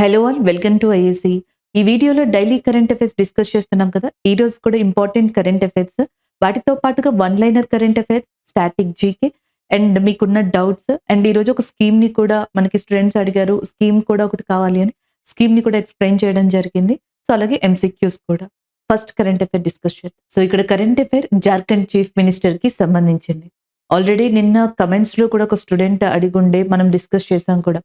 Hello all welcome to IAC. ఈ వీడియోలో daily current affairs discuss చేస్తున్నాం కదా. ఈ రోజు కూడా ఇంపార్టెంట్ కరెంట్ అఫైర్స్, వాటితో పాటుగా one liner current affairs, static GK and మీకున్న డౌట్స్ అండ్ ఈ రోజు ఒక స్కీమ్ ని కూడా మనకి స్టూడెంట్స్ అడిగారు. స్కీమ్ కూడా ఒకటి కావాలి అని స్కీమ్ ని కూడా ఎక్స్ప్లెయిన్ చేయడం జరిగింది. సో అలాగే ఎంసీక్యూస్ కూడా. ఫస్ట్ కరెంట్ అఫైర్ డిస్కస్ చేద్దాం. సో ఇక్కడ current affair Jharkhand chief minister కి సంబంధించింది. ఆల్రెడీ నిన్న కమెంట్స్ లో కూడా ఒక స్టూడెంట్ అడిగుండే మనం డిస్కస్ చేసాం కూడా.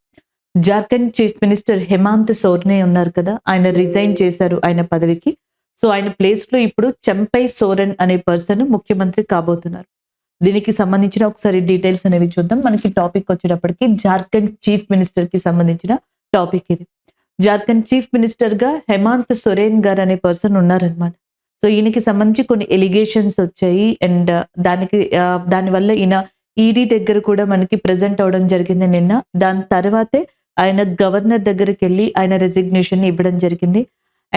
జార్ఖండ్ చీఫ్ మినిస్టర్ హేమంత్ సోరెన్ ఉన్నారు కదా, ఆయన రిజైన్ చేశారు ఆయన పదవికి. సో ఆయన ప్లేస్ లో ఇప్పుడు చంపై సోరెన్ అనే పర్సన్ ముఖ్యమంత్రి కాబోతున్నారు. దీనికి సంబంధించిన ఒకసారి డీటెయిల్స్ అనేవి చూద్దాం. మనకి టాపిక్ వచ్చేటప్పటికి జార్ఖండ్ చీఫ్ మినిస్టర్ కి సంబంధించిన టాపిక్ ఇది. జార్ఖండ్ చీఫ్ మినిస్టర్ గా హేమంత్ సోరెన్ గారు అనే పర్సన్ ఉన్నారనమాట. సో ఈయనకి సంబంధించి కొన్ని ఎలిగేషన్స్ వచ్చాయి అండ్ దానివల్ల ఈయన ఈడీ దగ్గర కూడా మనకి ప్రెజెంట్ అవడం జరిగింది నిన్న. దాని తర్వాతే ఆయన గవర్నర్ దగ్గరికి వెళ్ళి ఆయన రెసిగ్నేషన్ ఇవ్వడం జరిగింది.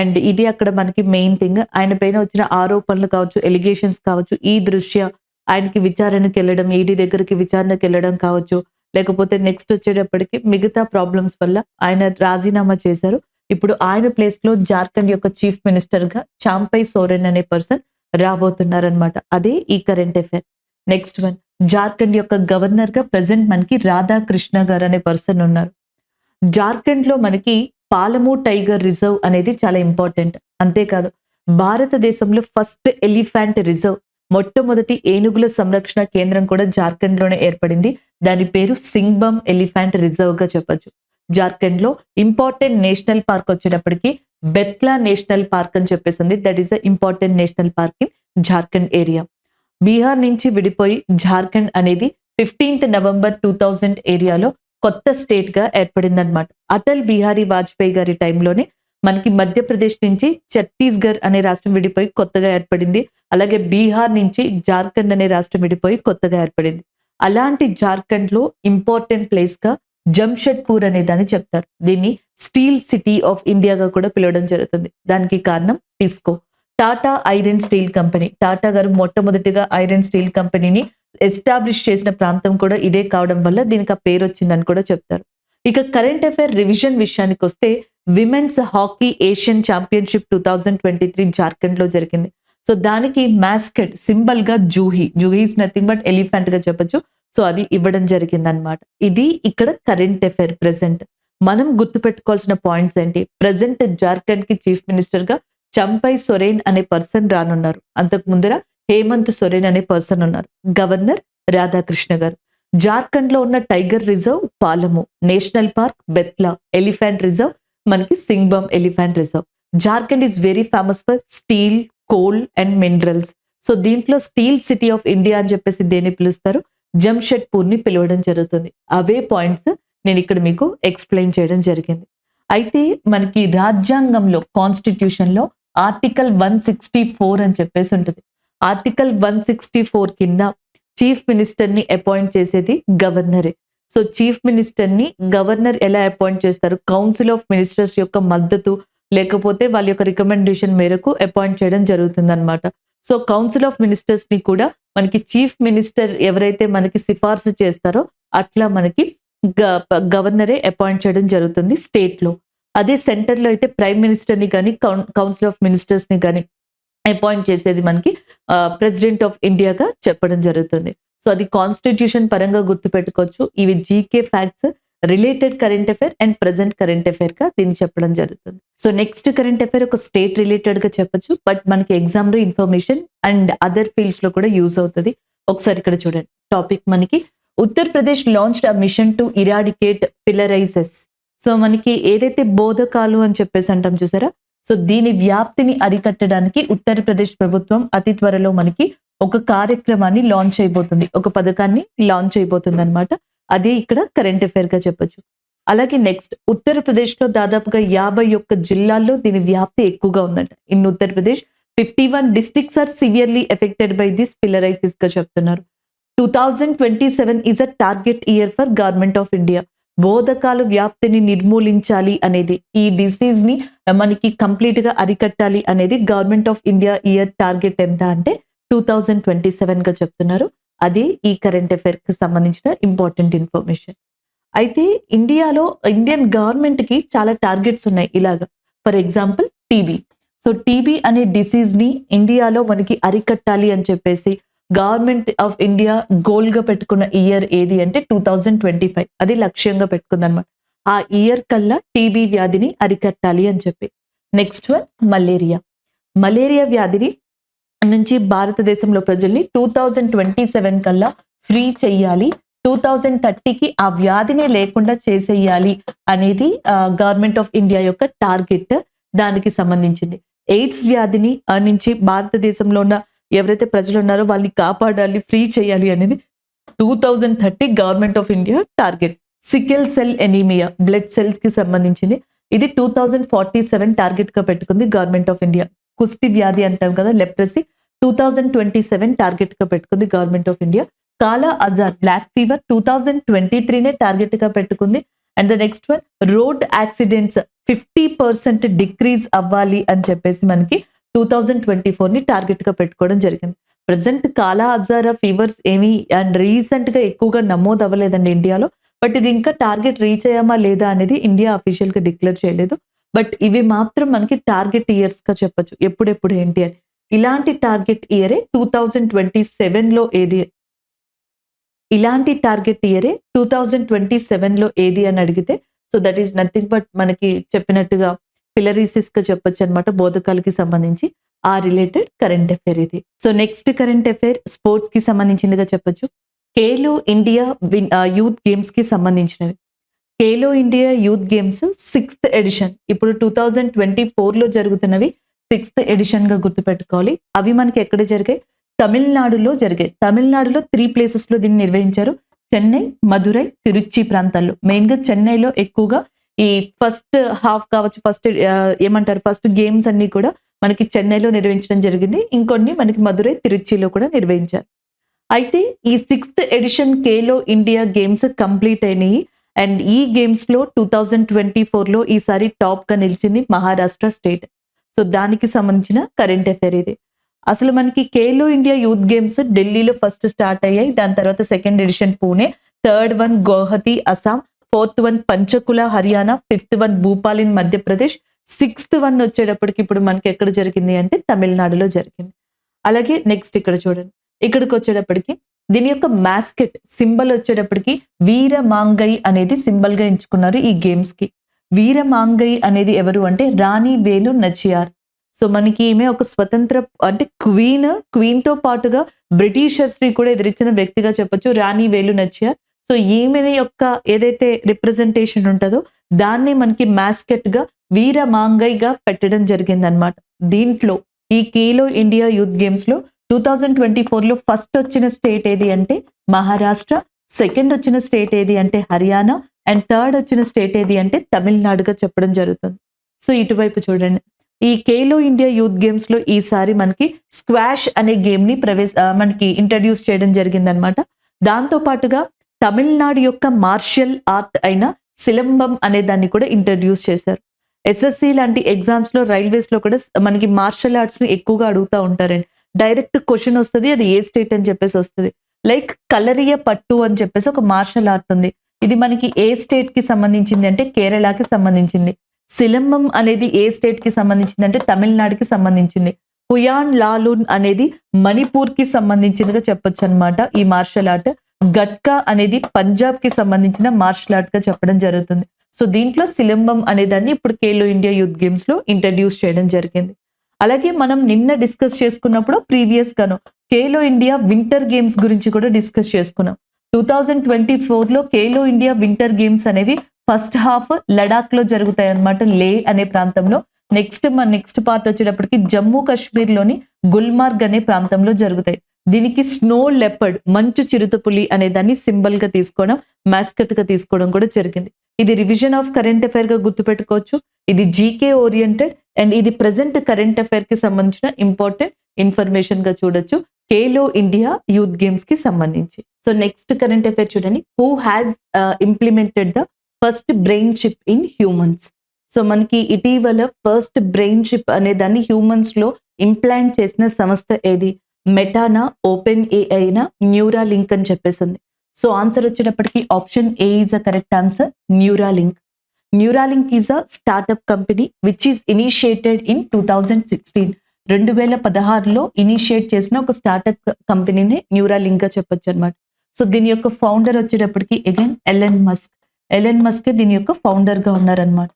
అండ్ ఇది అక్కడ మనకి మెయిన్ థింగ్. ఆయన పైన వచ్చిన ఆరోపణలు కావచ్చు, ఎలిగేషన్స్ కావచ్చు, ఈ దృష్ట్యా ఆయనకి విచారణకి వెళ్ళడం, ఈడీ దగ్గరికి విచారణకి వెళ్ళడం కావచ్చు, లేకపోతే నెక్స్ట్ వచ్చేటప్పటికి మిగతా ప్రాబ్లమ్స్ వల్ల ఆయన రాజీనామా చేశారు. ఇప్పుడు ఆయన ప్లేస్ లో జార్ఖండ్ యొక్క చీఫ్ మినిస్టర్ గా చాంపై సోరెన్ అనే పర్సన్ రాబోతున్నారనమాట. అదే ఈ current affair. Next one, Jharkhand యొక్క గవర్నర్ గా ప్రెసెంట్ మనకి రాధాకృష్ణ గారు అనే పర్సన్ ఉన్నారు. జార్ఖండ్ లో మనకి పాలము టైగర్ రిజర్వ్ అనేది చాలా ఇంపార్టెంట్. అంతేకాదు భారతదేశంలో ఫస్ట్ ఎలిఫెంట్ రిజర్వ్, మొట్టమొదటి ఏనుగుల సంరక్షణ కేంద్రం కూడా జార్ఖండ్ లోనే ఏర్పడింది. దాని పేరు సింగ్బమ్ ఎలిఫెంట్ రిజర్వ్ గా చెప్పొచ్చు. జార్ఖండ్ లో ఇంపార్టెంట్ నేషనల్ పార్క్ వచ్చేటప్పటికి బెత్లా నేషనల్ పార్క్ అని చెప్పేసింది. That is a important national park in Jharkhand area. Bihar నుంచి విడిపోయి జార్ఖండ్ అనేది 15th నవంబర్ 2000 ఏరియాలో కొత్త స్టేట్ గా ఏర్పడిందనమాట. అటల్ బిహారీ వాజ్పేయి గారి టైంలోనే మనకి మధ్యప్రదేశ్ నుంచి ఛత్తీస్గఢ్ అనే రాష్ట్రం విడిపోయి కొత్తగా ఏర్పడింది. అలాగే బీహార్ నుంచి జార్ఖండ్ అనే రాష్ట్రం విడిపోయి కొత్తగా ఏర్పడింది. అలాంటి జార్ఖండ్ లో ఇంపార్టెంట్ ప్లేస్ గా జంషెడ్పూర్ అనే దాన్ని చెప్తారు. దీన్ని స్టీల్ సిటీ ఆఫ్ ఇండియాగా కూడా పిలవడం జరుగుతుంది. దానికి కారణం TISCO, Tata iron steel company. Tata గారు మొట్టమొదటిగా ఐరన్ స్టీల్ కంపెనీని ఎస్టాబ్లిష్ చేసిన ప్రాంతం కూడా ఇదే కావడం వల్ల దీనికి ఆ పేరు వచ్చిందని కూడా చెప్తారు. ఇక కరెంట్ అఫైర్ రివిజన్ విషయానికి వస్తే women's hockey Asian championship 2023 Jharkhand లో జరిగింది. సో దానికి మాస్కెట్ సింబల్ గా Juhi is nothing but elephant గా చెప్పొచ్చు. సో అది ఇవ్వడం జరిగింది అనమాట. ఇది ఇక్కడ కరెంట్ అఫైర్ ప్రెసెంట్. మనం గుర్తుపెట్టుకోవాల్సిన పాయింట్స్ ఏంటి? ప్రెసెంట్ జార్ఖండ్ కి చీఫ్ మినిస్టర్ గా చంపై సోరెన్ అనే పర్సన్ రానున్నారు. అంతకు ముందర హేమంత్ సోరెన్ అనే పర్సన్ ఉన్నారు. గవర్నర్ రాధాకృష్ణ గారు. జార్ఖండ్ లో ఉన్న tiger reserve Palamu, national park Betla, elephant reserve మనకి సింగ్బమ్ elephant reserve. Jharkhand is very famous for steel, coal and minerals. So దీంట్లో స్టీల్ సిటీ ఆఫ్ ఇండియా అని చెప్పేసి దేన్ని పిలుస్తారు? జంషెడ్పూర్ ని పిలవడం జరుగుతుంది. అవే పాయింట్స్ నేను ఇక్కడ మీకు ఎక్స్ప్లెయిన్ చేయడం జరిగింది. అయితే మనకి రాజ్యాంగంలో, కాన్స్టిట్యూషన్ లో ఆర్టికల్ 164 అని చెప్పేసి ఉంటుంది. ఆర్టికల్ 164 కింద చీఫ్ మినిస్టర్ ని అపాయింట్ చేసేది గవర్నరే. సో చీఫ్ మినిస్టర్ ని గవర్నర్ ఎలా అపాయింట్ చేస్తారు? కౌన్సిల్ ఆఫ్ మినిస్టర్స్ యొక్క మద్దతు లేకపోతే వాళ్ళ యొక్క రికమెండేషన్ మేరకు అపాయింట్ చేయడం జరుగుతుంది అనమాట. సో కౌన్సిల్ ఆఫ్ మినిస్టర్స్ ని కూడా మనకి చీఫ్ మినిస్టర్ ఎవరైతే మనకి సిఫార్సు చేస్తారో అట్లా మనకి గవర్నరే అపాయింట్ చేయడం జరుగుతుంది స్టేట్ లో. అదే సెంటర్ లో అయితే ప్రైమ్ మినిస్టర్ ని కానీ కౌన్సిల్ ఆఫ్ మినిస్టర్స్ ని కానీ అపాయింట్ చేసేది మనకి ప్రెసిడెంట్ ఆఫ్ ఇండియాగా చెప్పడం జరుగుతుంది. సో అది కాన్స్టిట్యూషన్ పరంగా గుర్తుపెట్టుకోవచ్చు. ఇవి GK facts, related current affair and present current affair గా దీన్ని చెప్పడం జరుగుతుంది. సో నెక్స్ట్ కరెంట్ అఫైర్ ఒక స్టేట్ రిలేటెడ్ గా చెప్పొచ్చు, బట్ మనకి ఎగ్జామ్ లో ఇన్ఫర్మేషన్ అండ్ అదర్ ఫీల్డ్స్ లో కూడా యూజ్ అవుతుంది. ఒకసారి ఇక్కడ చూడండి. టాపిక్ మనకి Uttar Pradesh launched a mission to eradicate filariasis. So మనకి ఏదైతే బోధకాలు అని చెప్పేసి అంటాం చూసారా, సో దీని వ్యాప్తిని అరికట్టడానికి ఉత్తరప్రదేశ్ ప్రభుత్వం అతి త్వరలో మనకి ఒక కార్యక్రమాన్ని లాంచ్ అయిపోతుంది, ఒక పథకాన్ని లాంచ్ అయిపోతుంది అనమాట. అదే ఇక్కడ కరెంట్ అఫైర్ గా చెప్పొచ్చు. అలాగే నెక్స్ట్, ఉత్తరప్రదేశ్ లో దాదాపుగా 51 జిల్లాల్లో దీని వ్యాప్తి ఎక్కువగా ఉందంట. In Uttar Pradesh 51 districts are severely affected by this filariasis గా చెప్తున్నారు. 2027 is a target year for government of India. బోధకాలు వ్యాప్తిని నిర్మూలించాలి అనేది, ఈ డిసీజ్ ని మనకి కంప్లీట్ గా అరికట్టాలి అనేది government of India year target ఎంత అంటే 2027 గా చెప్తున్నారు. అదే ఈ కరెంట్ అఫైర్ కి సంబంధించిన ఇంపార్టెంట్ ఇన్ఫర్మేషన్. అయితే ఇండియన్ గవర్నమెంట్‌కి చాలా టార్గెట్స్ ఉన్నాయి ఇలాగ. For example TB. So, TB అనే డిసీజ్‌ని ఇండియాలో మనకి అరికట్టాలి అని చెప్పేసి గవర్నమెంట్ ఆఫ్ ఇండియా గోల్‌గా పెట్టుకున్న ఇయర్ ఏది అంటే 2025 అది లక్ష్యంగా పెట్టుకుందనమాట. ఆ ఇయర్ కల్లా టీబీ వ్యాధిని అరికట్టాలి అని చెప్పి. Next one malaria. మలేరియా వ్యాధిని నుంచి భారతదేశంలో ప్రజల్ని 2027 కల్లా ఫ్రీ చెయ్యాలి. 2030కి ఆ వ్యాధినే లేకుండా చేసేయాలి అనేది గవర్నమెంట్ ఆఫ్ ఇండియా యొక్క టార్గెట్. దానికి సంబంధించింది. ఎయిడ్స్ వ్యాధిని నుంచి భారతదేశంలో ఉన్న ఎవరైతే ప్రజలు ఉన్నారో వాళ్ళని కాపాడాలి, ఫ్రీ చేయాలి అనేది 2030 government of India target. Sickle cell anaemia blood cells కి సంబంధించింది. ఇది 2047 టార్గెట్ గా పెట్టుకుంది గవర్నమెంట్ ఆఫ్ ఇండియా. కుష్టి వ్యాధి అంటాం కదా, లెప్రసీ 2027 టార్గెట్ గా పెట్టుకుంది గవర్నమెంట్ ఆఫ్ ఇండియా. కాలా అజార్ బ్లాక్ ఫీవర్ 2023 టార్గెట్ గా పెట్టుకుంది. And the next one road accidents 50% decrease అవ్వాలి అని చెప్పేసి మనకి 2024 టార్గెట్ గా పెట్టుకోవడం జరిగింది. ప్రెసెంట్ కాలా అజారా ఫీవర్స్ ఏమి అండ్ రీసెంట్ గా ఎక్కువగా నమోదు అవ్వలేదండి ఇండియాలో. బట్ ఇది ఇంకా టార్గెట్ రీచ్ అయ్యామా లేదా అనేది ఇండియా అఫీషియల్ గా డిక్లేర్ చేయలేదు. బట్ ఇవి మాత్రం మనకి టార్గెట్ ఇయర్స్ గా చెప్పొచ్చు. ఎప్పుడెప్పుడు ఏంటి అని. ఇలాంటి టార్గెట్ ఇయరే 2027లో ఏది ఇలాంటి టార్గెట్ ఇయరే 2027లో ఏది అని అడిగితే so that is nothing but మనకి చెప్పినట్టుగా ఫిలరీసిస్ గా చెప్పొచ్చు అనమాట. బోధకాలకి సంబంధించి ఆ రిలేటెడ్ కరెంట్ అఫైర్ ఇది. So next current affair sports కి సంబంధించిందిగా చెప్పొచ్చు. ఖేలో ఇండియా యూత్ గేమ్స్ కి సంబంధించినవి. Khelo India youth games 6th edition. ఇప్పుడు 2024లో జరుగుతున్నవి 6th ఎడిషన్ గా గుర్తుపెట్టుకోవాలి. అవి మనకి ఎక్కడ జరిగాయి? తమిళనాడులో జరిగాయి. తమిళనాడులో 3 ప్లేసెస్ లో దీన్ని నిర్వహించారు. చెన్నై, మధురై, తిరుచి ప్రాంతాల్లో. మెయిన్ గా చెన్నైలో ఎక్కువగా ఈ ఫస్ట్ హాఫ్ కావచ్చు, ఫస్ట్ గేమ్స్ అన్ని కూడా మనకి చెన్నైలో నిర్వహించడం జరిగింది. ఇంకొన్ని మనకి మధురై, తిరుచిలో కూడా నిర్వహించారు. అయితే ఈ 6th edition Khelo India games complete అయినాయి. అండ్ ఈ గేమ్స్ లో 2024లో ఈసారి టాప్ గా నిలిచింది మహారాష్ట్ర స్టేట్. సో దానికి సంబంధించిన కరెంట్ అఫైర్ ఇది. అసలు మనకి ఖేలో ఇండియా యూత్ గేమ్స్ ఢిల్లీలో ఫస్ట్ స్టార్ట్ అయ్యాయి. దాని తర్వాత 2nd edition Pune, 3rd one Guwahati Assam, 4th one Panchkula Haryana, 5th one Bhopal in Madhya Pradesh, 6th one వచ్చేటప్పటికి ఇప్పుడు మనకి ఎక్కడ జరిగింది అంటే తమిళనాడులో జరిగింది. అలాగే నెక్స్ట్ ఇక్కడ చూడండి. ఇక్కడికి వచ్చేటప్పటికి దీని యొక్క మాస్కెట్ సింబల్ వచ్చేటప్పటికి వీరమాంగై అనేది సింబల్ గా ఎంచుకున్నారు ఈ గేమ్స్ కి. వీరమాంగై అనేది ఎవరు అంటే రాణి వేలు నచియార్. సో మనకి ఈమె ఒక స్వతంత్ర అంటే క్వీన్ తో పాటుగా బ్రిటిషర్స్ ని కూడా ఎదిరించిన వ్యక్తిగా చెప్పొచ్చు రాణి వేలు నచియార్. సో ఈమె యొక్క ఏదైతే రిప్రజెంటేషన్ ఉంటుందో దాన్ని మనకి మాస్కెట్ గా వీరమాంగైగా పెట్టడం జరిగింది అనమాట. దీంట్లో ఈ ఖేలో ఇండియా యూత్ గేమ్స్ లో 2024లో ఫస్ట్ వచ్చిన స్టేట్ ఏది అంటే మహారాష్ట్ర, 2nd వచ్చిన స్టేట్ ఏది అంటే హర్యానా, అండ్ 3rd వచ్చిన స్టేట్ ఏది అంటే తమిళనాడుగా చెప్పడం జరుగుతుంది. సో ఇటువైపు చూడండి. ఈ ఖేలో ఇండియా యూత్ గేమ్స్ లో ఈసారి మనకి స్క్వాష్ అనే గేమ్ ని మనకి ఇంట్రడ్యూస్ చేయడం జరిగిందనమాట. దాంతో పాటుగా తమిళనాడు యొక్క మార్షల్ ఆర్ట్ అయిన సిలంబం అనే దాన్ని కూడా ఇంట్రడ్యూస్ చేశారు. ఎస్ఎస్సి లాంటి ఎగ్జామ్స్ లో, రైల్వేస్ లో కూడా మనకి మార్షల్ ఆర్ట్స్ ని ఎక్కువగా అడుగుతూ ఉంటారండి. డైరెక్ట్ క్వశ్చన్ వస్తుంది, అది ఏ స్టేట్ అని చెప్పేసి వస్తుంది. లైక్ కలరియ పట్టు అని చెప్పేసి ఒక మార్షల్ ఆర్ట్ ఉంది. ఇది మనకి ఏ స్టేట్ కి సంబంధించింది అంటే కేరళకి సంబంధించింది. సిలంబం అనేది ఏ స్టేట్ కి సంబంధించింది అంటే తమిళనాడుకి సంబంధించింది. హుయాన్ లాలూన్ అనేది మణిపూర్ కి సంబంధించిందిగా చెప్పొచ్చు అనమాట ఈ మార్షల్ ఆర్ట్. గట్కా అనేది పంజాబ్ కి సంబంధించిన మార్షల్ ఆర్ట్ గా చెప్పడం జరుగుతుంది. సో దీంట్లో సిలంబం అనే దాన్ని ఇప్పుడు ఖేలో ఇండియా యూత్ గేమ్స్ లో ఇంట్రడ్యూస్ చేయడం జరిగింది. అలాగే మనం నిన్న డిస్కస్ చేసుకున్నప్పుడు ప్రీవియస్ గాను ఖేలో ఇండియా వింటర్ గేమ్స్ గురించి కూడా డిస్కస్ చేసుకున్నాం. 2024లో ఖేలో ఇండియా వింటర్ గేమ్స్ అనేవి ఫస్ట్ హాఫ్ లడాక్ లో జరుగుతాయి అన్నమాట, లే అనే ప్రాంతంలో. నెక్స్ట్ పార్ట్ వచ్చేటప్పటికి జమ్మూ కాశ్మీర్ లోని గుల్మార్గ్ అనే ప్రాంతంలో జరుగుతాయి. దీనికి స్నో లెపర్డ్ మంచు చిరుతపులి అనే దాన్ని సింబల్ గా తీసుకోవడం, మాస్కట్ గా తీసుకోవడం కూడా జరిగింది. ఇది రివిజన్ ఆఫ్ కరెంట్ అఫైర్ గా గుర్తుపెట్టుకోవచ్చు. ఇది జీకే ఓరియంటెడ్ అండ్ ఇది ప్రెసెంట్ కరెంట్ అఫైర్ కి సంబంధించిన ఇంపార్టెంట్ ఇన్ఫర్మేషన్ గా చూడొచ్చు ఖేలో ఇండియా యూత్ గేమ్స్ కి సంబంధించి. సో నెక్స్ట్ కరెంట్ అఫైర్ చూడండి. Who has implemented the first brain chip in humans. So మనకి ఇటీవల ఫస్ట్ బ్రెయిన్ చిప్ అనే దాన్ని హ్యూమన్స్ లో ఇంప్లాంట్ చేసిన సంస్థ ఏది? మెటానా, ఓపెన్ ఏఐ, న్యూరాలింక్ అని చెప్పేసింది. సో ఆన్సర్ వచ్చేటప్పటికి option A is a correct answer, Neuralink. Neuralink is a startup company which is initiated in 2016. 2016లో ఇనిషియేట్ చేసిన ఒక స్టార్ట్అప్ కంపెనీనే న్యూరాలింక్ గా చెప్పొచ్చు అనమాట. సో దీని యొక్క ఫౌండర్ వచ్చేటప్పటికి again Elon Musk. Elon Musk దీని యొక్క ఫౌండర్ గా ఉన్నారనమాట.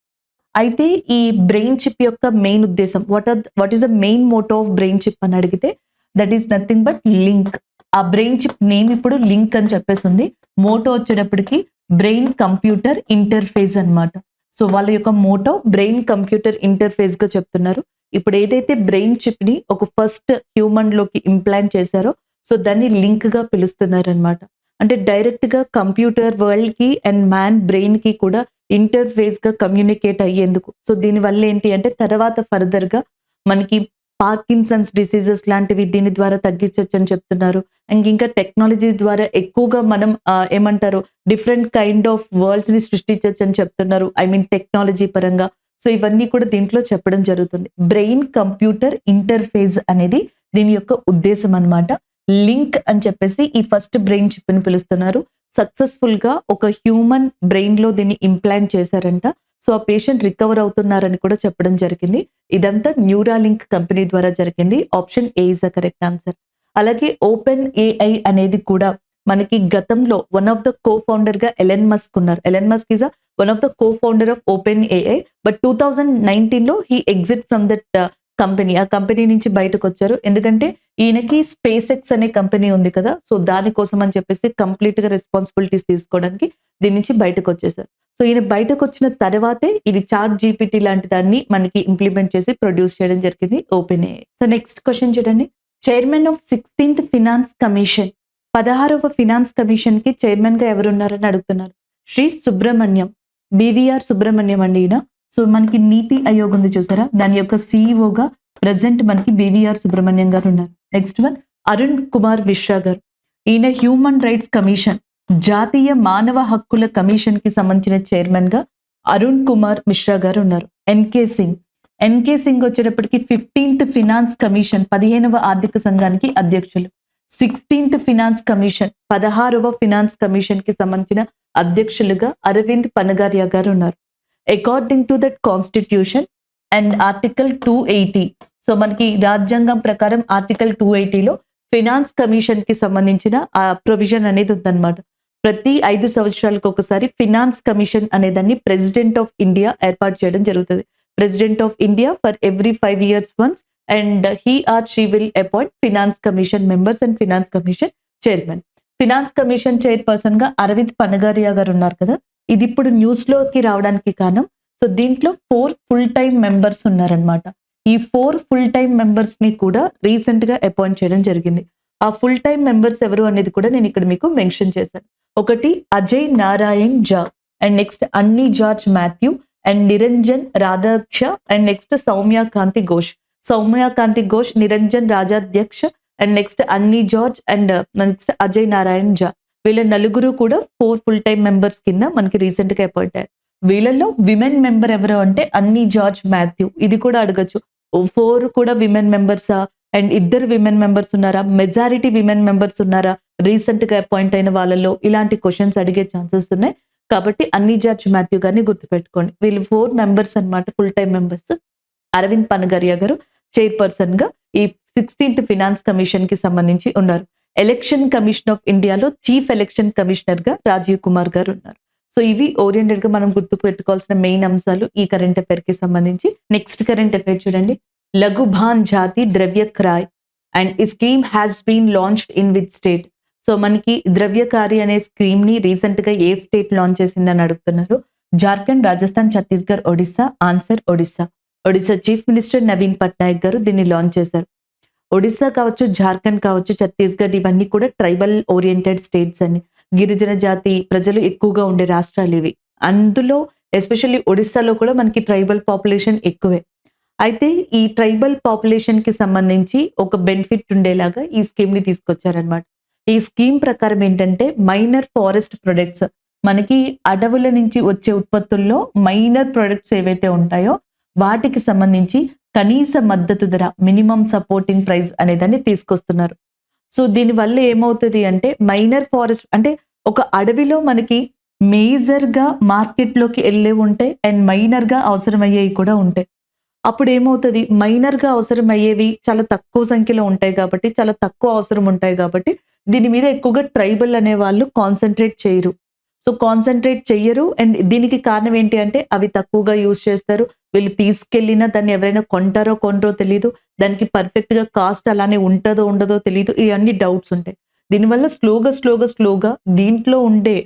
అయితే ఈ బ్రెయిన్ చిప్ యొక్క మెయిన్ ఉద్దేశం what is the main motto of brain chip అని అడిగితే that is nothing but link. ఆ బ్రెయిన్ చిప్ నేమ్ ఇప్పుడు లింక్ అని చెప్పేసి ఉంది. మోటో వచ్చేటప్పటికి బ్రెయిన్ కంప్యూటర్ ఇంటర్ఫేస్ అన్నమాట. సో వాళ్ళ యొక్క మోటో బ్రెయిన్ కంప్యూటర్ ఇంటర్ఫేస్ గా చెప్తున్నారు. ఇప్పుడు ఏదైతే బ్రెయిన్ చిప్ ని ఒక ఫస్ట్ హ్యూమన్ లోకి ఇంప్లాంట్ చేశారో సో దాన్ని లింక్ గా పిలుస్తున్నారు అనమాట. అంటే డైరెక్ట్ గా కంప్యూటర్ వరల్డ్ కి అండ్ మ్యాన్ బ్రెయిన్ కి కూడా ఇంటర్ఫేస్ గా కమ్యూనికేట్ అయ్యేందుకు. సో దీని వల్ల ఏంటి అంటే తర్వాత ఫర్దర్ గా మనకి పార్కిన్సన్స్ డిసీజెస్ లాంటివి దీని ద్వారా తగ్గించవచ్చు అని చెప్తున్నారు. అండ్ ఇంకా టెక్నాలజీ ద్వారా ఎక్కువగా మనం ఏమంటారు డిఫరెంట్ కైండ్ ఆఫ్ వరల్డ్స్ ని సృష్టించవచ్చు అని చెప్తున్నారు. ఐ మీన్ టెక్నాలజీ పరంగా. సో ఇవన్నీ కూడా దీంట్లో చెప్పడం జరుగుతుంది. బ్రెయిన్ కంప్యూటర్ ఇంటర్ఫేస్ అనేది దీని యొక్క ఉద్దేశం అన్నమాట. లింక్ అని చెప్పేసి ఈ ఫస్ట్ బ్రెయిన్ చిప్ ని పిలుస్తున్నారు. సక్సెస్ఫుల్ గా ఒక హ్యూమన్ బ్రెయిన్ లో దీన్ని ఇంప్లాంట్ చేశారంట. సో ఆ పేషెంట్ రికవర్ అవుతున్నారని కూడా చెప్పడం జరిగింది. ఇదంతా న్యూరాలింక్ కంపెనీ ద్వారా జరిగింది. Option A is the correct answer. అలాగే ఓపెన్ ఏఐ అనేది కూడా మనకి గతంలో one of the co founder గా ఎలన్ మస్క్ ఉన్నారు. Elon Musk is one of the co founder of open AI. But 2019లో he exit from that company. ఆ కంపెనీ నుంచి బయటకు వచ్చారు. ఎందుకంటే ఈయనకి స్పేస్ ఎక్స్ అనే కంపెనీ ఉంది కదా. సో దానికోసం అని చెప్పేసి కంప్లీట్ గా రెస్పాన్సిబిలిటీస్ తీసుకోవడానికి దీని నుంచి బయటకు వచ్చేసారు. సో ఈయన బయటకు వచ్చిన తర్వాతే ఇది చాట్ జీపీటీ లాంటి దాన్ని మనకి ఇంప్లిమెంట్ చేసి ప్రొడ్యూస్ చేయడం జరిగింది open AI. So next question చూడండి. Chairman of 16th finance commission, 16వ ఫినాన్స్ కమిషన్ కి చైర్మన్ గా ఎవరున్నారని అడుగుతున్నారు. శ్రీ సుబ్రహ్మణ్యం, బివిఆర్ సుబ్రహ్మణ్యం అండి ఈయన. సో మనకి నీతి ఆయోగ్ ఉంది చూసారా, దాని యొక్క సిఇఓగా ప్రెసెంట్ మనకి బివిఆర్ సుబ్రహ్మణ్యం గారు ఉన్నారు. నెక్స్ట్ వన్ అరుణ్ కుమార్ మిశ్రా గారు. ఈయన హ్యూమన్ రైట్స్ కమిషన్, జాతీయ మానవ హక్కుల కమిషన్ కి సంబంధించిన చైర్మన్ గా అరుణ్ కుమార్ మిశ్రా గారు ఉన్నారు. ఎన్కే సింగ్. ఎన్కే సింగ్ వచ్చేటప్పటికి 15th ఫినాన్స్ కమిషన్, 15వ ఆర్థిక సంఘానికి అధ్యక్షులు. 16th ఫినాన్స్ కమిషన్, 16వ ఫినాన్స్ కమిషన్ కి సంబంధించిన అధ్యక్షులుగా అరవింద్ పనగారియా గారు ఉన్నారు. According to that constitution and article 280. So మనకి రాజ్యాంగం ప్రకారం ఆర్టికల్ 280లో ఫినాన్స్ కమిషన్ కి సంబంధించిన ఆ ప్రొవిజన్ అనేది ఉందన్నమాట. ప్రతి 5 సంవత్సరాలకు ఒకసారి ఫినాన్స్ కమిషన్ అనేదాన్ని ప్రెసిడెంట్ ఆఫ్ ఇండియా ఏర్పాటు చేయడం జరుగుతుంది. President of India for every 5 years once and he or she will appoint finance commission members and finance commission chairman. Finance commission chairperson గా అరవింద్ పనగారియా గారు ఉన్నారు కదా. ఇది ఇప్పుడు న్యూస్ లోకి రావడానికి కారణం. సో దీంట్లో 4 full time మెంబర్స్ ఉన్నారనమాట. ఈ 4 full time మెంబర్స్ ని కూడా రీసెంట్ గా అపాయింట్ చేయడం జరిగింది. ఆ ఫుల్ టైమ్ మెంబర్స్ ఎవరు అనేది కూడా నేను ఇక్కడ మీకు మెన్షన్ చేశాను. ఒకటి Ajay Narayan Jha, and next Annie George Mathew, and Niranjan Rajadhyaksha, and next Soumya Kanti Ghosh. Soumya Kanti Ghosh, Niranjan Rajadhyaksha, and next Annie George, and next Ajay Narayan Jha. వీళ్ళ నలుగురు కూడా 4 full time మెంబర్స్ కింద మనకి రీసెంట్ గా అపాయింట్ అయ్యారు. వీళ్ళల్లో విమెన్ మెంబర్ ఎవరు అంటే అన్నీ జార్జ్ మాథ్యూ. ఇది కూడా అడగచ్చు, 4 కూడా విమెన్ మెంబర్సా అండ్ 2 విమెన్ మెంబర్స్ ఉన్నారా, మెజారిటీ విమెన్ మెంబర్స్ ఉన్నారా రీసెంట్ గా అపాయింట్ అయిన వాళ్ళలో, ఇలాంటి క్వశ్చన్స్ అడిగే ఛాన్సెస్ ఉన్నాయి. కాబట్టి అన్నీ జార్జ్ మాథ్యూ గారిని గుర్తుపెట్టుకోండి. వీళ్ళు 4 మెంబర్స్ అనమాట, full time members. Arvind Panagariya గారు చైర్పర్సన్ గా ఈ 16th ఫినాన్స్ కమిషన్ కి సంబంధించి ఉన్నారు. ఎలక్షన్ కమిషన్ ఆఫ్ ఇండియాలో చీఫ్ ఎలక్షన్ కమిషనర్ గా రాజీవ్ కుమార్ గారు ఉన్నారు. సో ఇవి ఓరియంటెడ్ గా మనం గుర్తు పెట్టుకోవాల్సిన మెయిన్ అంశాలు ఈ కరెంట్ అఫైర్ కి సంబంధించి. నెక్స్ట్ కరెంట్ అఫైర్ చూడండి. లఘుభాన్ జాతి ద్రవ్య క్రాయ్ అండ్ ఈ scheme has been launched in which state. సో మనకి ద్రవ్యకారి అనే స్కీమ్ ని రీసెంట్ గా ఏ స్టేట్ లాంచ్ చేసిందని అడుగుతున్నారు. Jharkhand, Rajasthan, Chhattisgarh, Odisha. Answer Odisha. Odisha chief minister Naveen Patnaik గారు దీన్ని లాంచ్ చేశారు. ఒడిస్సా కావచ్చు, జార్ఖండ్ కావచ్చు, ఛత్తీస్గఢ్ ఇవన్నీ కూడా ట్రైబల్ ఓరియంటెడ్ స్టేట్స్ అని, గిరిజన జాతి ప్రజలు ఎక్కువగా ఉండే రాష్ట్రాలు ఇవి. అందులో ఎస్పెషల్లీ ఒడిస్సాలో కూడా మనకి ట్రైబల్ పాపులేషన్ ఎక్కువే. అయితే ఈ ట్రైబల్ పాపులేషన్ కి సంబంధించి ఒక బెనిఫిట్ ఉండేలాగా ఈ స్కీమ్ ని తీసుకొచ్చారనమాట. ఈ స్కీమ్ ప్రకారం ఏంటంటే మైనర్ ఫారెస్ట్ ప్రొడక్ట్స్, మనకి అడవుల నుంచి వచ్చే ఉత్పత్తుల్లో మైనర్ ప్రొడక్ట్స్ ఏవైతే ఉంటాయో వాటికి సంబంధించి కనీస మద్దతు ధర, మినిమం సపోర్టింగ్ ప్రైస్ అనేదాన్ని తీసుకొస్తున్నారు. సో దీని వల్ల ఏమవుతుంది అంటే మైనర్ ఫారెస్ట్ అంటే ఒక అడవిలో మనకి మేజర్‌గా మార్కెట్‌లోకి ఎళ్ళేవి ఉంటాయి. అండ్ మైనర్‌గా అవసరమయ్యేవి కూడా ఉంటాయి. అప్పుడేమవుతది మైనర్‌గా అవసరమయ్యేవి చాలా తక్కువ సంఖ్యలో ఉంటాయి కాబట్టి, చాలా తక్కువ అవసరం ఉంటాయి కాబట్టి, దీని మీద ఎక్కువగా ట్రైబల్ అనేవాళ్ళు కాన్సంట్రేట్ చేయరు. సో, కాన్సంట్రేట్ చెయ్యరు. అండ్ దీనికి కారణం ఏంటి అంటే, అవి తక్కువగా యూజ్ చేస్తారు. వీళ్ళు తీసుకెళ్ళినా దాన్ని ఎవరైనా కొంటారో, కొనరో తెలీదు. దానికి పర్ఫెక్ట్‌గా కాస్ట్ అలానే ఉంటదో, ఉండదో తెలీదు. ఇయన్నీ డౌట్స్ ఉంటాయి. దీనివల్ల స్లోగా దీంట్లో ఉండే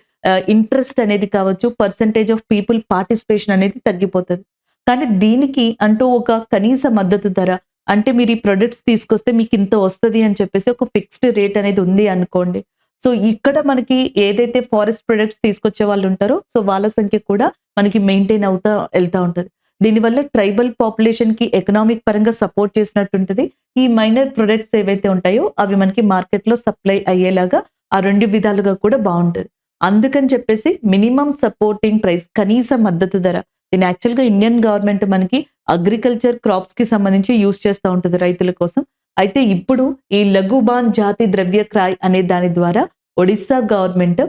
ఇంట్రెస్ట్ అనేది కావచ్చు, పర్సెంటేజ్ ఆఫ్ పీపుల్ పార్టిసిపేషన్ అనేది తగ్గిపోతది. కానీ దీనికి అంటూ ఒక కనీస మద్దతు ధర, అంటే మీరు ఈ ప్రొడక్ట్స్ తీసుకొస్తే మీకింత వస్తది అని చెప్పేసి ఒక ఫిక్స్డ్ రేట్ అనేది ఉంది అనుకోండి. సో, ఇక్కడ మనకి ఏదైతే ఫారెస్ట్ ప్రొడక్ట్స్ తీసుకొచ్చే వాళ్ళుంటారో, సో, వాళ్ళ సంఖ్య కూడా మనకి మెయింటైన్ అవుతా ఎళ్తా ఉంటది. దీనివల్ల ట్రైబల్ పాపులేషన్‌కి ఎకనామిక్ పరంగా సపోర్ట్ చేసినట్టుంటది. ఈ మైనర్ ప్రొడక్ట్స్ ఏవైతే ఉంటాయో, అవి మనకి మార్కెట్‌లో సప్లై అయ్యేలాగా ఆ 2 విధాలుగా కూడా బావుంటది. అందుకని చెప్పేసి మినిమమ్ సపోర్టింగ్ ప్రైస్, కనీస మద్దతు ధర, దీన్ని యాక్చువల్‌గా ఇండియన్ గవర్నమెంట్ మనకి అగ్రికల్చర్ క్రాప్స్‌కి సంబంధించి యూజ్ చేస్తా ఉంటది రైతుల కోసం. అయితే ఇప్పుడు ఈ లఘుబాన్ జాతి ద్రవ్య క్రాయ్ అనే దాని ద్వారా ఒడిస్సా గవర్నమెంట్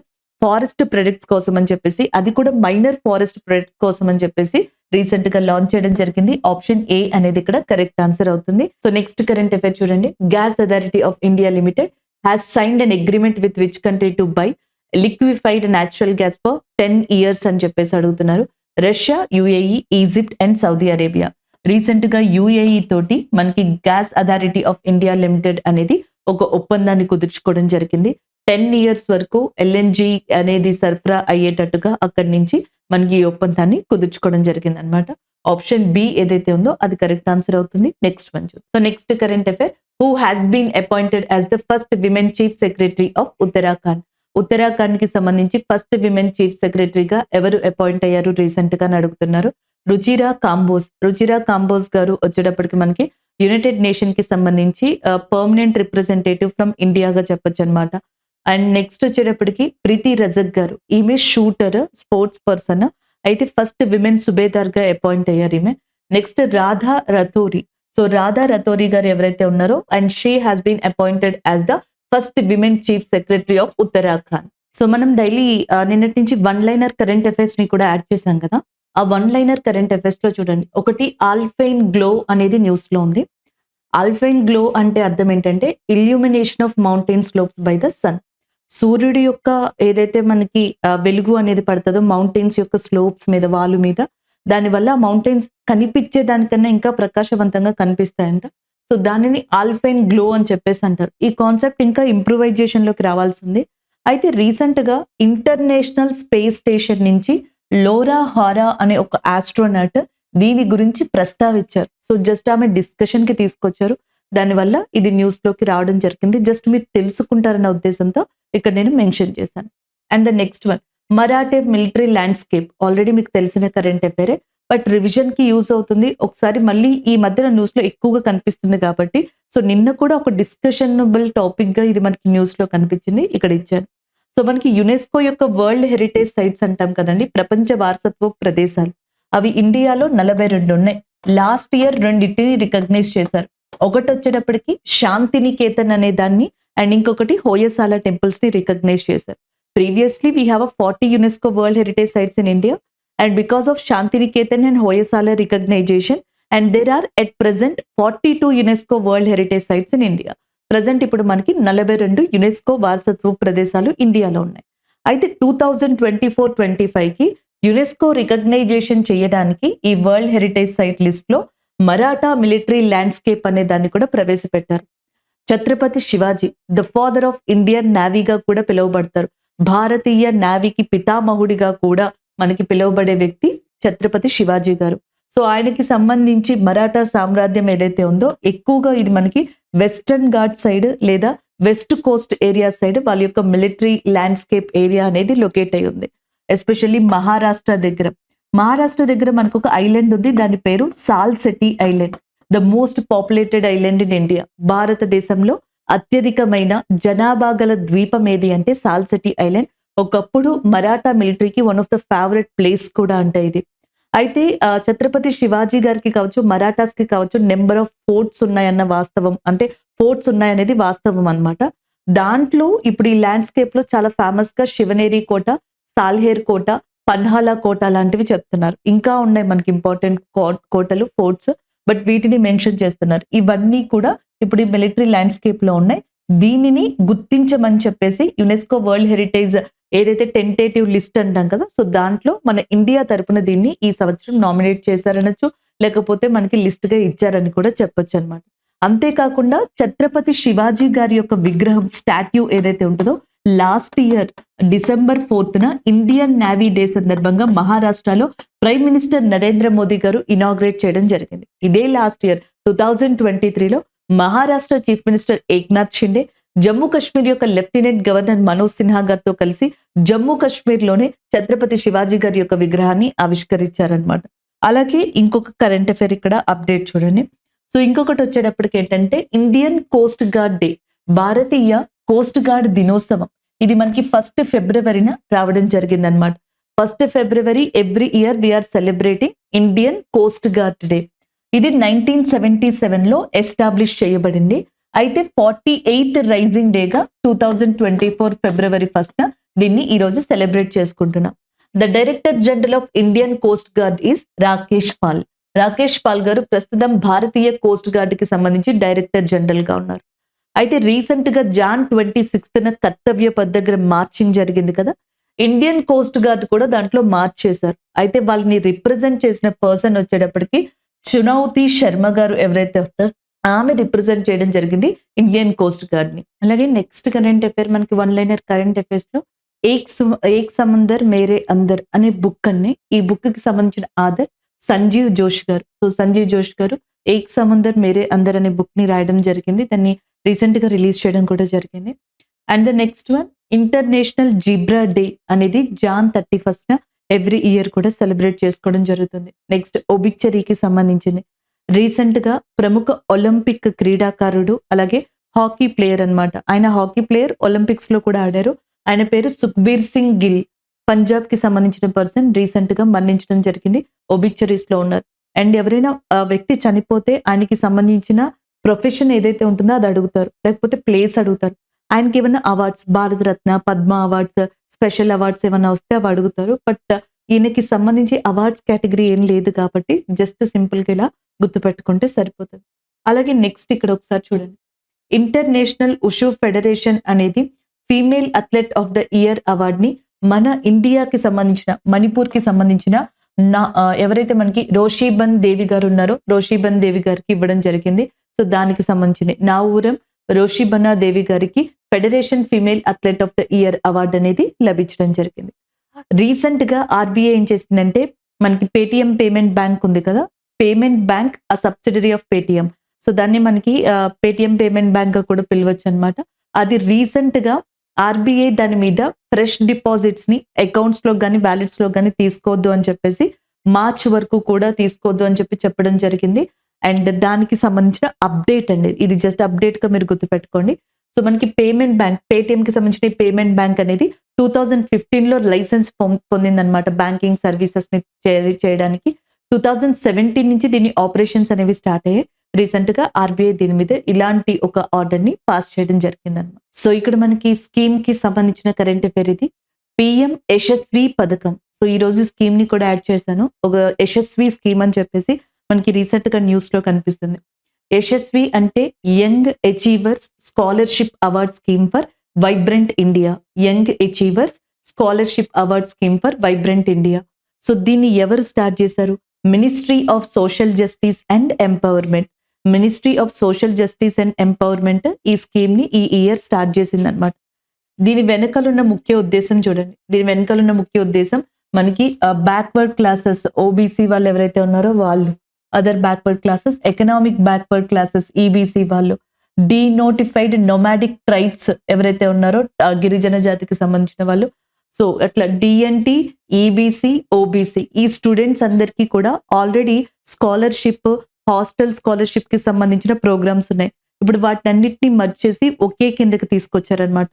ఫారెస్ట్ ప్రొడక్ట్స్ కోసం అని చెప్పేసి, అది కూడా మైనర్ ఫారెస్ట్ ప్రొడక్ట్ కోసం అని చెప్పేసి రీసెంట్‌గా లాంచ్ చేయడం జరిగింది. ఆప్షన్ ఏ అనేది ఇక్కడ కరెక్ట్ ఆన్సర్ అవుతుంది. సో, నెక్స్ట్ కరెంట్ అఫైర్ చూడండి. Gas authority of India limited has signed an agreement with which country to buy liquefied natural gas for 10 years అని చెప్పేసి అడుగుతున్నారు. Russia, UAE, Egypt and Saudi Arabia. రీసెంట్‌గా UAE తోటి మనకి gas authority of India limited అనేది ఒక ఒప్పందాన్ని కుదుర్చుకోవడం జరిగింది. 10 ఇయర్స్ వరకు ఎల్ఎన్‌జీ అనేది సరఫరా అయ్యేటట్టుగా అక్కడి నుంచి మనకి ఈ ఒప్పందాన్ని కుదుర్చుకోవడం జరిగిందనమాట. ఆప్షన్ బి ఏదైతే ఉందో అది కరెక్ట్ ఆన్సర్ అవుతుంది. నెక్స్ట్ వన్ చూద్దాం. So, next current affair. Who has been appointed as the first women chief secretary of Uttarakhand. ఉత్తరాఖండ్‌కి సంబంధించి ఫస్ట్ విమెన్ చీఫ్ సెక్రటరీగా ఎవరు అపాయింట్ అయ్యారు రీసెంట్‌గా అని అడుగుతున్నారు. రుచిరా కాంబోజ్. రుచిరా కాంబోజ్ గారు వచ్చేటప్పటికి మనకి యునైటెడ్ నేషన్‌కి సంబంధించి పర్మనెంట్ రిప్రజెంటేటివ్ ఫ్రమ్ ఇండియాగా చెప్పొచ్చనమాట. అండ్ నెక్స్ట్ వచ్చేటప్పటికి ప్రీతి రజక్ గారు. ఈమె షూటర్, స్పోర్ట్స్ పర్సన్. అయితే ఫస్ట్ విమెన్ సుబేదార్‌గా అపాయింట్ అయ్యారు ఈమె. నెక్స్ట్ రాధా రతోరి. సో, రాధా రతోరి గారు ఎవరైతే ఉన్నారో and she has been appointed as the first women chief secretary of Uttarakhand. So, మనం డైలీ నిన్నటి నుంచి వన్ లైనర్ కరెంట్ అఫైర్స్‌ని కూడా యాడ్ చేశాం కదా! ఆ వన్ లైనర్ కరెంట్ అఫైర్స్‌లో చూడండి. ఒకటి ఆల్పైన్ గ్లో అనేది న్యూస్‌లో ఉంది. ఆల్పైన్ గ్లో అంటే అర్థం ఏంటంటే illumination of mountain slopes by the sun. సూర్యుడి యొక్క ఏదైతే మనకి వెలుగు అనేది పడతదో మౌంటైన్స్ యొక్క స్లోప్స్ మీద, వాలు మీద, దానివల్ల మౌంటైన్స్ కనిపించే దానికన్నా ఇంకా ప్రకాశవంతంగా కనిపిస్తాయంట. సో, దానిని ఆల్పైన్ గ్లో అని చెప్పేసి అంటారు. ఈ కాన్సెప్ట్ ఇంకా ఇంప్రూవైజేషన్‌లోకి రావాల్సింది. అయితే రీసెంట్‌గా ఇంటర్నేషనల్ స్పేస్ స్టేషన్ నుంచి లోరా హారా అనే ఒక ఆస్ట్రోనాట్ దీని గురించి ప్రస్తావించారు. సో, జస్ట్ ఆమె డిస్కషన్‌కి తీసుకొచ్చారు. దానివల్ల ఇది న్యూస్‌లోకి రావడం జరిగింది. జస్ట్ మీరు తెలుసుకుంటారన్న ఉద్దేశంతో ఇక్కడ నేను మెన్షన్ చేశాను. And the next one, Marathe military landscape. Already మీకు తెలిసిన కరెంట్ అఫైరే. బట్ రివిజన్‌కి యూజ్ అవుతుంది. ఒకసారి మళ్ళీ ఈ మధ్యన న్యూస్‌లో ఎక్కువగా కనిపిస్తుంది కాబట్టి, సో, నిన్న కూడా ఒక డిస్కషనబుల్ టాపిక్‌గా ఇది మనకి న్యూస్‌లో కనిపించింది. ఇక్కడ ఇచ్చాను. సో, మనకి యునెస్కో యొక్క వరల్డ్ హెరిటేజ్ సైట్స్ అంటాం కదండీ! ప్రపంచ వారసత్వ ప్రదేశాలు. అవి ఇండియాలో 42 ఉన్నాయి. లాస్ట్ ఇయర్ రెండిటిని రికగ్నైజ్ చేశారు. ఒకటొచ్చేటప్పటికి శాంతినికేతన్ అనే దాన్ని అండ్ ఇంకొకటి హోయసాల టెంపుల్స్‌ని రికగ్నైజ్ చేశారు. Previously we have 40 UNESCO world heritage sites in India and because of Shantiniketan and Hoysala recognition and there are at present 42 UNESCO world heritage sites in India. Present ఇప్పుడు మనకి 42 UNESCO వారసత్వ ప్రదేశాలు ఇండియాలో ఉన్నాయి. అయితే 2024-25కి యునెస్కో రికగ్నైజేషన్ చేయడానికి ఈ వరల్డ్ హెరిటేజ్ సైట్ లిస్ట్‌లో మరాఠా మిలిటరీ ల్యాండ్‌స్కేప్ అనే దాన్ని కూడా ప్రవేశపెట్టారు. Chhatrapati Shivaji the father of Indian నేవీగా కూడా పిలువబడతారు. భారతీయ నేవీకి పితామహుడిగా కూడా మనకి పిలువబడే వ్యక్తి ఛత్రపతి శివాజీ గారు. సో, ఆయనకి సంబంధించి మరాఠా సామ్రాజ్యం ఏదైతే ఉందో ఎక్కువగా ఇది మనకి వెస్టర్న్ ఘాట్ సైడ్ లేదా వెస్ట్ కోస్ట్ ఏరియా సైడ్ వాళ్ళ యొక్క మిలిటరీ ల్యాండ్‌స్కేప్ ఏరియా అనేది లొకేట్ అయ్యి ఉంది. ఎస్పెషల్లీ మహారాష్ట్ర దగ్గర. మహారాష్ట్ర దగ్గర మనకొక ఐలాండ్ ఉంది. దాని పేరు Salsette island. The most populated island in India. భారతదేశంలో అత్యధికమైన జనాభా గల ద్వీపం ఏది అంటే సాల్సెటీ ఐలాండ్. ఒకప్పుడు మరాఠా మిలిటరీకి one of the favourite place కూడా అంట ఇది. అయితే ఛత్రపతి శివాజీ గారికి కావచ్చు, మరాఠాస్‌కి కావచ్చు నంబర్ ఆఫ్ ఫోర్ట్స్ ఉన్నాయన్న వాస్తవం. అంటే ఫోర్ట్స్ ఉన్నాయనేది వాస్తవం అన్నమాట. దాంట్లో ఇప్పుడు ఈ ల్యాండ్‌స్కేప్‌లో చాలా ఫేమస్‌గా శివనేరి కోట, సాల్హేర్ కోట, పన్హాలా కోట లాంటివి చెప్తున్నారు. ఇంకా ఉన్నాయి మనకి ఇంపార్టెంట్ కోటలు, ఫోర్ట్స్. బట్ వీటిని మెన్షన్ చేస్తున్నారు. ఇవన్నీ కూడా ఇప్పుడు ఈ మిలిటరీ ల్యాండ్‌స్కేప్‌లో ఉన్నాయి. దీనిని గుర్తించమని చెప్పేసి యునెస్కో వరల్డ్ హెరిటేజ్ ఏదైతే టెంటేటివ్ లిస్ట్ అంటాం కదా! సో, దాంట్లో మన ఇండియా తరపున దీన్ని ఈ సంవత్సరం నామినేట్ చేశారనొచ్చు. లేకపోతే మనకి లిస్ట్‌గా ఇచ్చారని కూడా చెప్పొచ్చనమాట. అంతే కాకుండా ఛత్రపతి శివాజీ గారి యొక్క విగ్రహం స్టాట్యూ ఏదైతే ఉంటదో లాస్ట్ ఇయర్ డిసెంబర్ 4న ఇండియన్ నేవీ డే సందర్భంగా మహారాష్ట్రలో ప్రైమ్ మినిస్టర్ నరేంద్ర మోదీ గారు ఇనాగ్రేట్ చేయడం జరిగింది. ఇదే లాస్ట్ ఇయర్ 2023లో మహారాష్ట్ర చీఫ్ మినిస్టర్ ఏక్నాథ్ షిండే, జమ్మూ కాశ్మీర్ యొక్క లెఫ్టినెంట్ గవర్నర్ మనోజ్ సిన్హా గారితో కలిసి జమ్మూ కాశ్మీర్‌లోనే ఛత్రపతి శివాజీ గారి యొక్క విగ్రహాన్ని ఆవిష్కరించారనమాట. అలాగే ఇంకొక కరెంట్ అఫైర్ ఇక్కడ అప్డేట్ చూడండి. సో, ఇంకొకటి వచ్చేటప్పటికి ఏంటంటే ఇండియన్ కోస్ట్ గార్డ్ డే, భారతీయ కోస్ట్ గార్డ్ దినోత్సవం. ఇది మనకి 1 ఫిబ్రవరిన రావడం జరిగిందనమాట. 1 ఫిబ్రవరి every year we are celebrating Indian coast guard day. ఇది 1977లో ఎస్టాబ్లిష్ చేయబడింది. అయితే 48th రైజింగ్ డేగా 2024 ఫిబ్రవరి 1న దీన్ని ఈరోజు సెలబ్రేట్ చేసుకుంటున్నాం. The director general of Indian coast guard is Rakesh Pal. Rakesh Pal గారు ప్రస్తుతం భారతీయ కోస్ట్ గార్డ్‌కి సంబంధించి డైరెక్టర్ జనరల్‌గా ఉన్నారు. అయితే రీసెంట్‌గా జాన్ 26న కర్తవ్య పథ్ దగ్గర మార్చింగ్ జరిగింది కదా! ఇండియన్ కోస్ట్ గార్డ్ కూడా దాంట్లో మార్చ్ చేశారు. అయితే వాళ్ళని రిప్రజెంట్ చేసిన పర్సన్ వచ్చేటప్పటికి చునౌతి శర్మ గారు ఎవరైతే ఉంటారో ఆమె రిప్రజెంట్ చేయడం జరిగింది ఇండియన్ కోస్ట్ గార్డ్‌ని. అలాగే నెక్స్ట్ కరెంట్ అఫైర్ మనకి వన్ లైనర్ కరెంట్ అఫైర్స్‌లో ఏక్ సముందర్ మేరే అందర్ అనే బుక్ అండి. ఈ బుక్‌కి సంబంధించిన ఆథర్ సంజీవ్ జోష్ గారు. సో, సంజీవ్ జోష్ గారు ఏక్ సముందర్ మేరే అందర్ అనే బుక్‌ని రాయడం జరిగింది. దాన్ని రీసెంట్‌గా రిలీజ్ చేయడం కూడా జరిగింది. And the next one international zebra day అనేది జాన్ 31న ఎవ్రీ ఇయర్ కూడా సెలబ్రేట్ చేసుకోవడం జరుగుతుంది. నెక్స్ట్ ఒబిచరీకి సంబంధించింది. రీసెంట్‌గా ప్రముఖ ఒలింపిక్ క్రీడాకారుడు అలాగే హాకీ ప్లేయర్ అన్నమాట. ఆయన హాకీ ప్లేయర్ ఒలింపిక్స్‌లో కూడా ఆడారు. ఆయన పేరు సుఖ్బీర్ సింగ్ గిల్. పంజాబ్‌కి సంబంధించిన పర్సన్ రీసెంట్‌గా మరణించడం జరిగింది. ఒబిచరీస్‌లో ఉన్నారు. అండ్ ఎవరైనా వ్యక్తి చనిపోతే ఆయనకి సంబంధించిన ప్రొఫెషన్ ఏదైతే ఉంటుందో అది అడుగుతారు. లేకపోతే ప్లేస్ అడుగుతారు. ఆయనకేమన్నా awards Bharat Ratna, Padma awards, special awards ఏమన్నా వస్తే అవి అడుగుతారు. బట్ ఈయనకి సంబంధించి అవార్డ్స్ కేటగిరీ ఏం లేదు కాబట్టి జస్ట్ సింపుల్‌గా ఇలా గుర్తుపెట్టుకుంటే సరిపోతది. అలాగే నెక్స్ట్ ఇక్కడ ఒకసారి చూడండి. ఇంటర్నేషనల్ ఉషు ఫెడరేషన్ అనేది female athlete of the year అవార్డ్‌ని మన ఇండియాకి సంబంధించిన, మణిపూర్‌కి సంబంధించిన ఎవరైతే మనకి రోషిబన్ దేవి గారు ఉన్నారో, రోషిబన్ దేవి గారికి ఇవ్వడం జరిగింది. సో, దానికి సంబంధించింది. నా ఊరం రోషిబనా దేవి గారికి federation female athlete of the year award అనేది లభించడం జరిగింది. రీసెంట్‌గా ఆర్‌బీఐ ఏం చేసిందంటే మనకి పేటీఎం పేమెంట్ బ్యాంక్ ఉంది కదా! Payment bank subsidiary of Paytm. So, దాన్ని మనకి పేటీఎం పేమెంట్ బ్యాంక్‌గా కూడా పిలవచ్చనమాట. అది రీసెంట్‌గా ఆర్‌బీఐ దాని మీద ఫ్రెష్ డిపాజిట్స్‌ని అకౌంట్స్‌లో గాని, వాలెట్స్‌లో గాని తీసుకోవద్దు అని చెప్పేసి మార్చ్ వరకు కూడా తీసుకోవద్దు అని చెప్పడం జరిగింది. అండ్ దానికి సంబంధించిన అప్డేట్ అండి. ఇది జస్ట్ అప్డేట్‌గా మీరు గుర్తుపెట్టుకోండి. సో, మనకి పేమెంట్ బ్యాంక్, పేటీఎంకి సంబంధించిన ఈ పేమెంట్ బ్యాంక్ అనేది 2015లో లైసెన్స్ పొందిందనమాట బ్యాంకింగ్ సర్వీసెస్‌ని చేయడానికి. 2017 నుంచి దీని ఆపరేషన్స్ అనేవి స్టార్ట్ అయ్యాయి. రీసెంట్‌గా ఆర్‌బీఐ దీని మీద ఇలాంటి ఒక ఆర్డర్‌ని పాస్ చేయడం జరిగిందనమాట. సో, ఇక్కడ మనకి స్కీమ్‌కి సంబంధించిన కరెంట్ అఫైర్ ఇది. పీఎం యశస్వి పథకం. సో, ఈరోజు స్కీమ్‌ని కూడా యాడ్ చేశాను. ఒక యశస్వి స్కీమ్ అని చెప్పేసి మనకి రీసెంట్‌గా న్యూస్‌లో కనిపిస్తుంది. యశస్వి అంటే young achievers scholarship award scheme for vibrant India. Young achievers scholarship award scheme for vibrant India. So, దీన్ని ఎవరు స్టార్ట్ చేశారు? Ministry of social justice and empowerment. Ministry of social justice and empowerment ఈ స్కీమ్‌ని ఈ ఇయర్ స్టార్ట్ చేసిందనమాట. దీని వెనకాలన్న ముఖ్య ఉద్దేశం చూడండి. దీని వెనకాలన్న ముఖ్య ఉద్దేశం మనకి బ్యాక్వర్డ్ క్లాసెస్, ఓబీసీ వాళ్ళు ఎవరైతే ఉన్నారో వాళ్ళు, other backward classes, economic backward classes, EBC వాళ్ళు, డీనోటిఫైడ్ నోమాడిక్ ట్రైబ్స్ ఎవరైతే ఉన్నారో గిరిజన జాతికి సంబంధించిన వాళ్ళు. సో, అట్లా డీఎన్టీ, ఈబీసీ, ఓబీసీ ఈ స్టూడెంట్స్ అందరికీ కూడా ఆల్రెడీ స్కాలర్‌షిప్, హాస్టల్ స్కాలర్‌షిప్‌కి సంబంధించిన ప్రోగ్రామ్స్ ఉన్నాయి. ఇప్పుడు వాటన్నిటిని మర్జ్ చేసి ఒకే కిందకి తీసుకొచ్చారనమాట.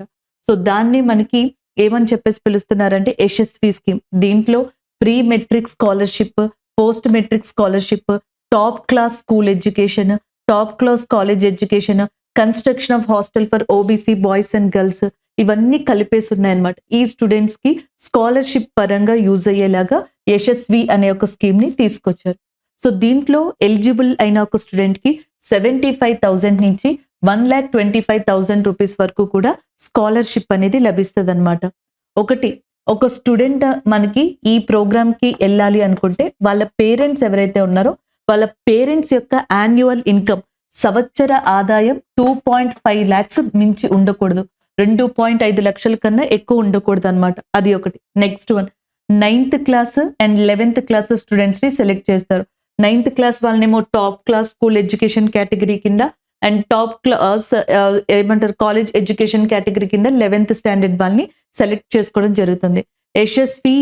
సో, దాన్ని మనకి ఏమని చెప్పేసి పిలుస్తున్నారంటే యశస్వి స్కీమ్. దీంట్లో pre matric scholarship, post matric scholarship, top class school education, top class college education, construction of hostel for OBC boys and girls ఇవన్నీ కలిపేసి ఉన్నాయన్నమాట. ఈ స్టూడెంట్స్‌కి స్కాలర్‌షిప్ పరంగా యూజ్ అయ్యేలాగా యశస్వి అనే ఒక స్కీమ్‌ని తీసుకొచ్చారు. సో, దీంట్లో ఎలిజిబుల్ అయిన ఒక స్టూడెంట్‌కి 75,000 నుంచి 1,25,000 రూపీస్ వరకు కూడా స్కాలర్‌షిప్ అనేది లభిస్తదన్నమాట. ఒకటి ఒక స్టూడెంట్ మనకి ఈ ప్రోగ్రామ్‌కి ఎళ్ళాలి అనుకుంటే వాళ్ళ పేరెంట్స్ ఎవరైతే ఉన్నారో వాళ్ళ పేరెంట్స్ యొక్క యాన్యువల్ ఇన్‌కమ్ సంవత్సర ఆదాయం 2.5 లాక్స్ మించి ఉండకూడదు. 2.5 లక్షల కన్నా ఎక్కువ ఉండకూడదనమాట. అది ఒకటి. Next one ninth class and 11థ్ క్లాస్ స్టూడెంట్స్‌ని సెలెక్ట్ చేస్తారు. నైన్త్ క్లాస్ వాళ్ళనేమో top class school education category కింద అండ్ టాప్ క్లాస్ ఏమంటారు కాలేజ్ ఎడ్యుకేషన్ కేటగిరీ కింద 11థ్ స్టాండర్డ్ వాళ్ళని సెలెక్ట్ చేసుకోవడం జరుగుతుంది. యశస్వి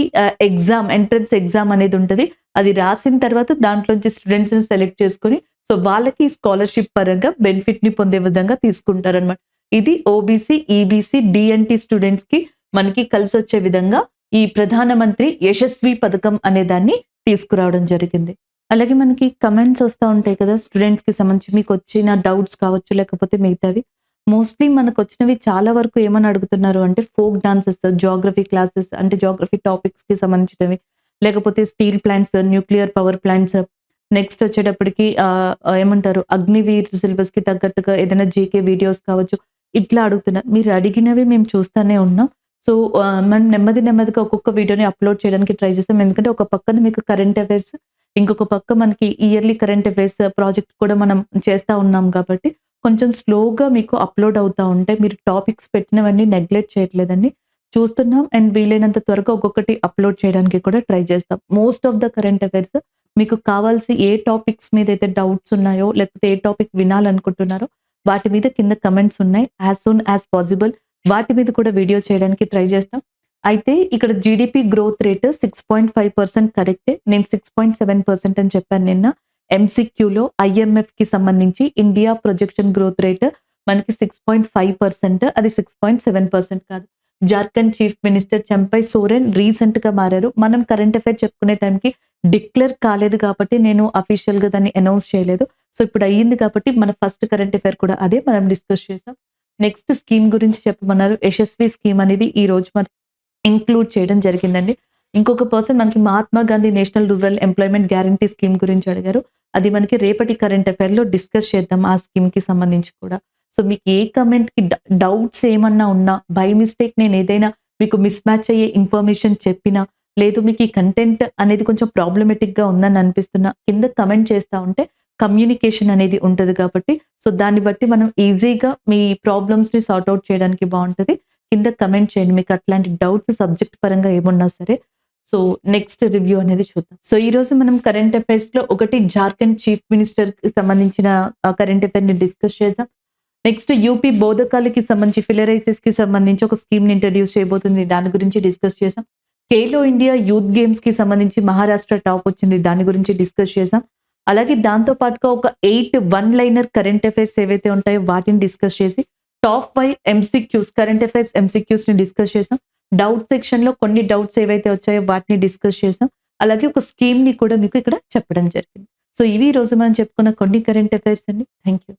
ఎంట్రన్స్ ఎగ్జామ్ అనేది ఉంటది. అది రాసిన తర్వాత దాంట్లోంచి స్టూడెంట్స్‌ని సెలెక్ట్ చేసుకొని సో, వాళ్ళకి స్కాలర్‌షిప్ పరంగా బెనిఫిట్‌ని పొందే విధంగా తీసుకుంటారనమాట. ఇది ఓబీసీ, ఈబీసీ, డీఎన్‌టీ స్టూడెంట్స్‌కి మనకి కలిసొచ్చే విధంగా ఈ ప్రధానమంత్రి యశస్వి పథకం అనే దాన్ని తీసుకురావడం జరిగింది. అలాగే మనకి కమెంట్స్ వస్తా ఉంటాయి కదా! స్టూడెంట్స్‌కి సంబంధించి మీకొచ్చిన డౌట్స్ కావచ్చు, లేకపోతే మిగతావి. మోస్ట్‌లీ మనకొచ్చినవి చాలా వరకు ఏమని అడుగుతున్నారు అంటే ఫోక్ డాన్సెస్, జియోగ్రఫీ క్లాసెస్ అంటే జియోగ్రఫీ టాపిక్స్‌కి సంబంధించినవి. లేకపోతే steel plants, nuclear power plants next వచ్చేటప్పటికి ఏమంటారు అగ్నివీర్ సిలబస్‌కి తగ్గట్టుగా ఏదైనా జీకే వీడియోస్ కావచ్చు. ఇట్లా అడుగుతున్నారు. మీరు అడిగినవి మేము చూస్తానే ఉన్నాం. సో, మనం నెమ్మదిగా ఒక్కొక్క వీడియోని అప్‌లోడ్ చేయడానికి ట్రై చేస్తాం. ఎందుకంటే ఒక పక్కన మీకు కరెంట్ అఫైర్స్, ఇంకొక పక్క మనకి ఇయర్లీ కరెంట్ అఫైర్స్ ప్రాజెక్ట్ కూడా మనం చేస్తా ఉన్నాం కాబట్టి కొంచెం స్లోగా మీకు అప్‌లోడ్ అవుతా ఉంటాయి. మీరు టాపిక్స్ పెట్టినవన్నీ నెగ్లెక్ట్ చేయట్లేదండి. చూస్తున్నాం అండ్ వీలైనంత త్వరగా ఒక్కొక్కటి అప్‌లోడ్ చేయడానికి కూడా ట్రై చేస్తాం. Most of the current affairs మీకు కావాల్సి ఏ టాపిక్స్ మీదైతే డౌట్స్ ఉన్నాయో, లేకపోతే ఏ టాపిక్ వినాలనుకుంటున్నారో వాటి మీద కింద కమెంట్స్ ఉన్నాయి. యాస్ సూన్ యాస్ పాసిబుల్ వాటి మీద కూడా వీడియో చేయడానికి ట్రై చేస్తాం. అయితే ఇక్కడ జీడీపీ గ్రోత్ రేట్ 6.5% కరెక్టే. నేను 6.7% అని చెప్పాను నిన్న. ఎంసీక్యూలో ఐఎంఎఫ్‌కి సంబంధించి ఇండియా ప్రొజెక్షన్ గ్రోత్ రేట్ మనకి 6.5% అది 6.7% కాదు. జార్ఖండ్ చీఫ్ మినిస్టర్ చంపై సోరెన్ రీసెంట్‌గా మారారు. మనం కరెంట్ అఫైర్ చెప్పుకునే టైంకి డిక్లేర్ కాలేదు కాబట్టి నేను అఫీషియల్‌గా దాన్ని అనౌన్స్ చేయలేదు. సో, ఇప్పుడు అయ్యింది కాబట్టి మన ఫస్ట్ కరెంట్ అఫైర్ కూడా అదే మనం డిస్కస్ చేసాం. నెక్స్ట్ స్కీమ్ గురించి చెప్పమన్నారు. యశస్వి స్కీమ్ అనేది ఈ రోజు మనం ఇంక్లూడ్ చేయడం జరిగిందండి. ఇంకొక పర్సన్ మనకి Mahatma Gandhi national rural employment guarantee scheme గురించి అడిగారు. అది మనకి రేపటి కరెంట్ అఫైర్‌లో డిస్కస్ చేద్దాం ఆ స్కీమ్‌కి సంబంధించి కూడా. సో, మీకు ఏ కమెంట్‌కి డౌట్స్ ఏమన్నా ఉన్నా బై మిస్టేక్ నేను ఏదైనా మీకు మిస్ మ్యాచ్ అయ్యే ఇన్ఫర్మేషన్ చెప్పినా, లేదు మీకు ఈ కంటెంట్ అనేది కొంచెం ప్రాబ్లమాటిక్‌గా ఉందని అనిపిస్తున్నా కింద కమెంట్ చేస్తా ఉంటే కమ్యూనికేషన్ అనేది ఉంటది కాబట్టి సో, దాన్ని బట్టి మనం ఈజీగా మీ ప్రాబ్లమ్స్‌ని సార్ట్ ఔట్ చేయడానికి బావుంటది. కింద కమెంట్ చేయండి. మీకు అట్లాంటి డౌట్స్ సబ్జెక్ట్ పరంగా ఏమున్నా సరే. సో, నెక్స్ట్ రివ్యూ అనేది చూద్దాం. సో, ఈరోజు మనం కరెంట్ అఫైర్స్‌లో ఒకటి జార్ఖండ్ చీఫ్ మినిస్టర్‌కి సంబంధించిన కరెంట్ అఫైర్‌ని డిస్కస్ చేద్దాం. నెక్స్ట్ యూపీ బోధకాలకి సంబంధించి ఫిలరైసిస్‌కి సంబంధించి ఒక స్కీమ్‌ని ఇంట్రడ్యూస్ చేయబోతుంది. దాని గురించి డిస్కస్ చేసాం. ఖేలో ఇండియా యూత్ గేమ్స్‌కి సంబంధించి మహారాష్ట్ర టాప్ వచ్చింది. దాని గురించి డిస్కస్ చేసాం. అలాగే దాంతో పాటుగా ఒక 8 వన్ లైనర్ కరెంట్ అఫైర్స్ ఏవైతే ఉంటాయో వాటిని డిస్కస్ చేసి టాప్ 5 ఎంసీక్యూస్ కరెంట్ అఫైర్స్ ఎంసీక్యూస్‌ని డిస్కస్ చేసాం. డౌట్ సెక్షన్‌లో కొన్ని డౌట్స్ ఏవైతే వచ్చాయో వాటిని డిస్కస్ చేసాం. అలాగే ఒక స్కీమ్‌ని కూడా మీకు ఇక్కడ చెప్పడం జరిగింది. సో, ఇవి ఈ రోజు మనం చెప్పుకున్న కొన్ని కరెంట్ అఫైర్స్ అండి. Thank you.